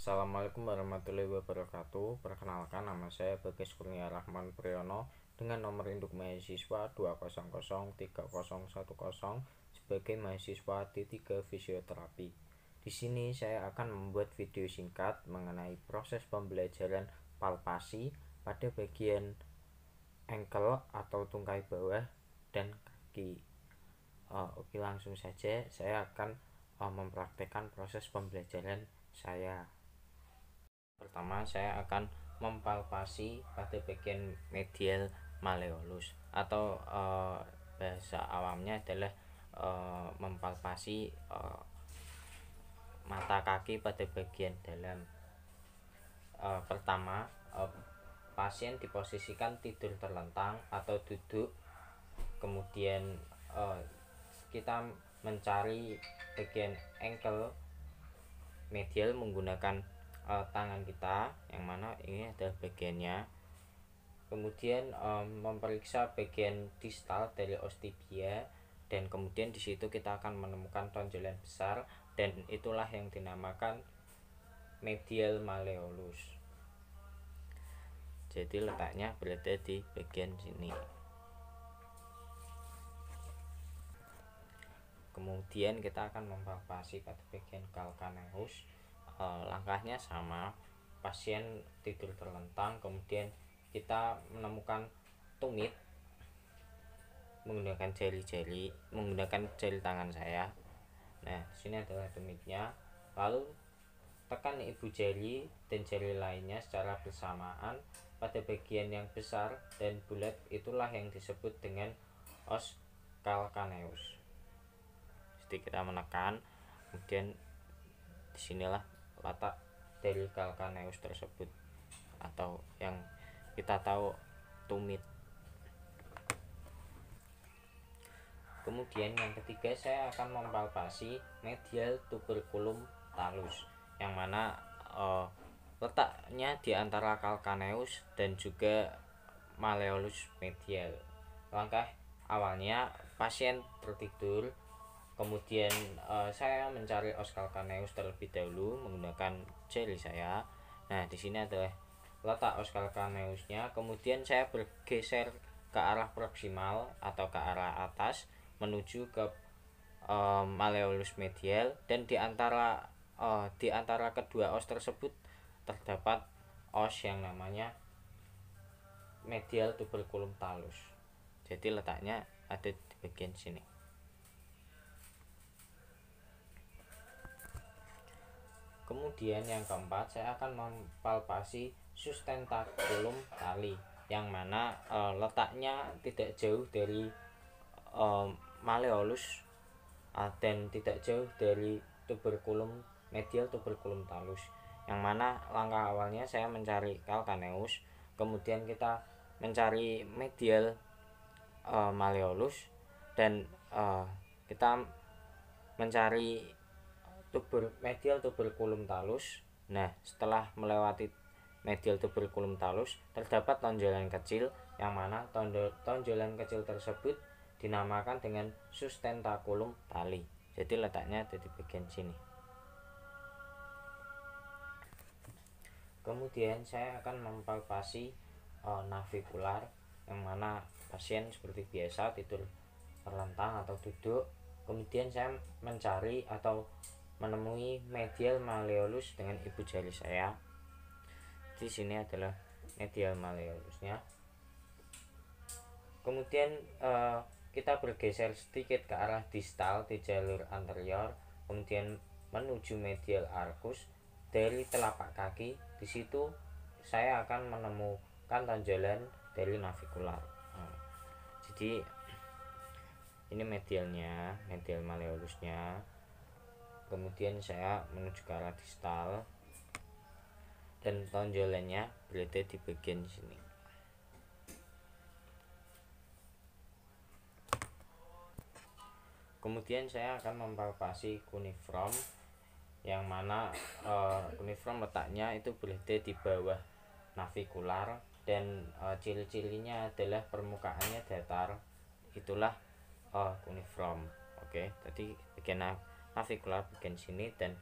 Assalamualaikum warahmatullahi wabarakatuh. Perkenalkan, nama saya Bagas Kurnia Rahman Priyono dengan nomor induk mahasiswa 2003010 sebagai mahasiswa D3 Fisioterapi. Di sini saya akan membuat video singkat mengenai proses pembelajaran palpasi pada bagian ankle atau tungkai bawah dan kaki. Oke, langsung saja saya akan mempraktekkan proses pembelajaran saya. Pertama, saya akan mempalpasi pada bagian medial malleolus atau bahasa awamnya adalah mempalpasi mata kaki pada bagian dalam. Pertama, pasien diposisikan tidur terlentang atau duduk, kemudian kita mencari bagian ankle medial menggunakan tangan kita, yang mana ini adalah bagiannya. Kemudian memeriksa bagian distal dari os tibia, dan kemudian di situ kita akan menemukan tonjolan besar, dan itulah yang dinamakan medial malleolus. Jadi letaknya berada di bagian sini. Kemudian kita akan mempalpasi pada bagian calcaneus. Langkahnya sama, pasien tidur terlentang, kemudian kita menemukan tumit menggunakan jari tangan saya. Nah, sini adalah tumitnya. Lalu tekan ibu jari dan jari lainnya secara bersamaan pada bagian yang besar dan bulat, itulah yang disebut dengan os calcaneus. Jadi kita menekan, kemudian disinilah letak dari calcaneus tersebut, atau yang kita tahu tumit. Kemudian yang ketiga, saya akan mempalpasi medial tuberculum talus, yang mana letaknya di antara calcaneus dan juga malleolus medial. Langkah awalnya, pasien tertidur, kemudian saya mencari os calcaneus terlebih dahulu menggunakan jari saya. Nah, di sini adalah letak os calcaneusnya. Kemudian saya bergeser ke arah proksimal atau ke arah atas menuju ke malleolus medial, dan di antara kedua os tersebut terdapat os yang namanya medial tuberculum talus. Jadi letaknya ada di bagian sini. Kemudian yang keempat, saya akan mempalpasi sustentaculum tali, yang mana letaknya tidak jauh dari malleolus dan tidak jauh dari medial tuberculum talus, yang mana langkah awalnya saya mencari calcaneus, kemudian kita mencari medial malleolus, dan kita mencari medial tuberculum talus. Nah, setelah melewati medial tuberculum talus, terdapat tonjolan kecil, yang mana tonjolan kecil tersebut dinamakan dengan sustentaculum tali. Jadi letaknya ada di bagian sini. Kemudian saya akan mempalpasi navicular, yang mana pasien seperti biasa tidur terlentang atau duduk. Kemudian saya mencari atau menemui medial malleolus dengan ibu jari saya. Di sini adalah medial malleolusnya. Kemudian kita bergeser sedikit ke arah distal di jalur anterior, kemudian menuju medial arcus dari telapak kaki. Di situ saya akan menemukan tonjolan dari navicular. Jadi ini medial malleolusnya. Kemudian saya menuju ke arah distal, dan tonjolannya berada di bagian sini. Kemudian saya akan mempalpasi cuneiform, yang mana cuneiform letaknya itu berada di bawah navicular, dan ciri-cirinya adalah permukaannya datar. Itulah cuneiform. Oke, tadi bagian navicular bagian sini, dan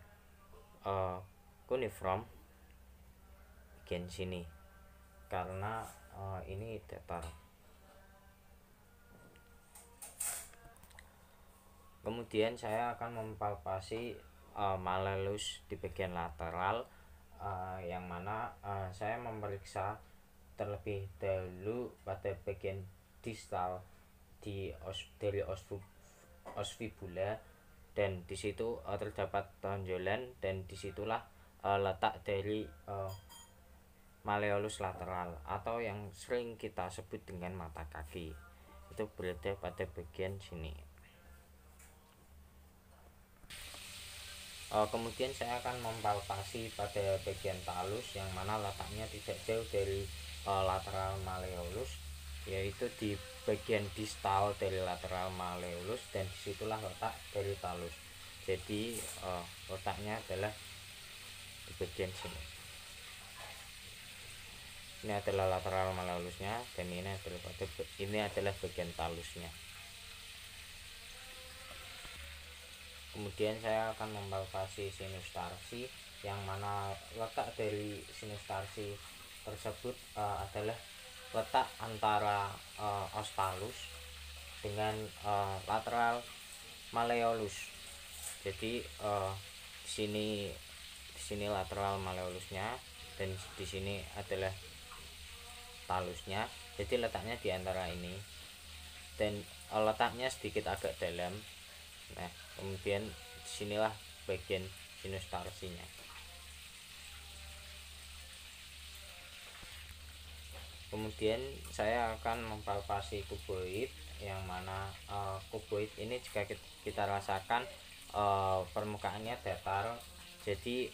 cuneiform bagian sini karena ini datar. Kemudian saya akan mempalpasi malleolus di bagian lateral, yang mana saya memeriksa terlebih dahulu pada bagian distal dari os fibula, dan disitu terdapat tonjolan, dan disitulah letak dari malleolus lateral atau yang sering kita sebut dengan mata kaki, itu berada pada bagian sini. Kemudian saya akan mempalpasi pada bagian talus, yang mana letaknya tidak jauh dari lateral malleolus, yaitu di bagian distal dari lateral malleolus, dan disitulah letak dari talus. Jadi letaknya adalah di bagian sini. Ini adalah lateral malleolusnya, dan ini adalah bagian talusnya. Kemudian saya akan mempalpasi sinus tarsi, yang mana letak dari sinus tarsi tersebut adalah letak antara os talus dengan lateral malleolus. Jadi di sini lateral malleolusnya, dan di sini adalah talusnya. Jadi letaknya di antara ini, dan letaknya sedikit agak dalam. Nah, kemudian disinilah bagian sinus tarsinya. Kemudian saya akan mempalpasi kuboid, yang mana kuboid ini jika kita rasakan permukaannya datar. Jadi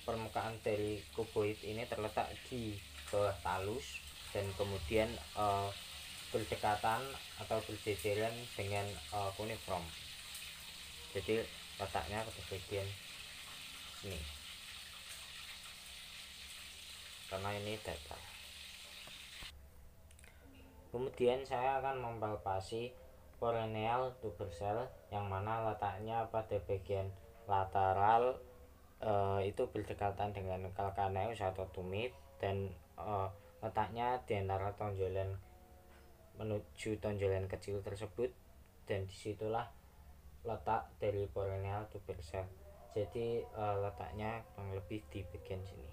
permukaan dari kuboid ini terletak di bawah talus, dan kemudian berdekatan atau berjejeran dengan cuneiform. Jadi letaknya pada bagian sini karena ini datar. Kemudian saya akan mempalpasi perennial tuber cell, yang mana letaknya pada bagian lateral, itu berdekatan dengan calcaneus atau tumit, dan letaknya di antara tonjolan menuju tonjolan kecil tersebut, dan disitulah letak dari perennial tuber cell. Jadi letaknya kurang lebih di bagian sini,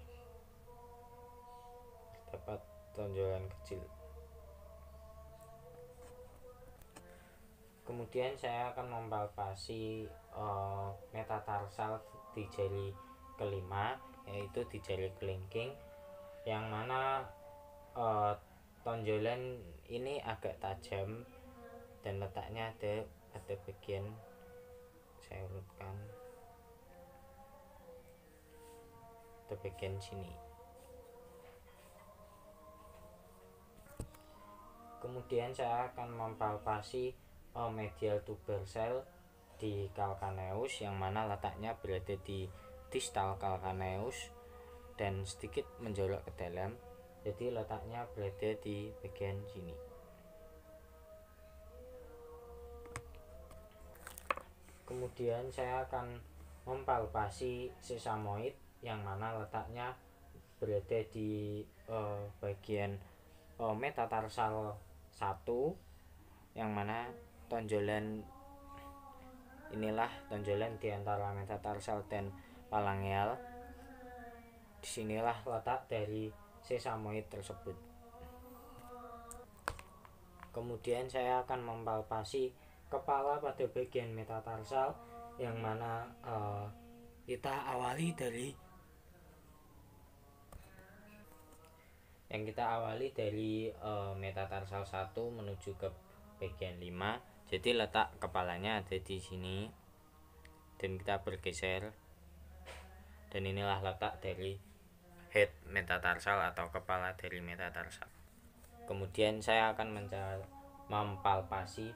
dapat tonjolan kecil. Kemudian saya akan mempalpasi metatarsal di jari kelima, yaitu di jari kelingking, yang mana tonjolan ini agak tajam, dan letaknya ada pada bagian, saya urutkan, pada bagian sini. Kemudian saya akan mempalpasi medial tuber cell di calcaneus, yang mana letaknya berada di distal calcaneus dan sedikit menjorok ke dalam. Jadi letaknya berada di bagian sini. Kemudian saya akan mempalpasi sesamoid, yang mana letaknya berada di bagian metatarsal 1, yang mana tonjolan inilah tonjolan di antara metatarsal dan phalangeal. Disinilah letak dari sesamoid tersebut. Kemudian saya akan mempalpasi kepala pada bagian metatarsal, yang mana kita awali dari metatarsal 1 menuju ke bagian 5. Jadi letak kepalanya ada di sini, dan kita bergeser, dan inilah letak dari head metatarsal atau kepala dari metatarsal. Kemudian saya akan mempalpasi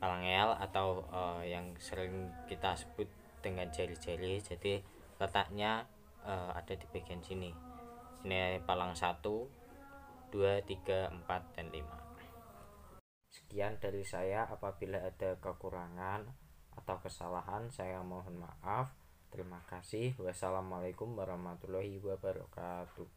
phalangeal atau yang sering kita sebut dengan jari-jari. Jadi letaknya ada di bagian sini. Ini palang 1, 2, 3, 4, dan 5. Sekian dari saya. Apabila ada kekurangan atau kesalahan, saya mohon maaf. Terima kasih. Wassalamualaikum warahmatullahi wabarakatuh.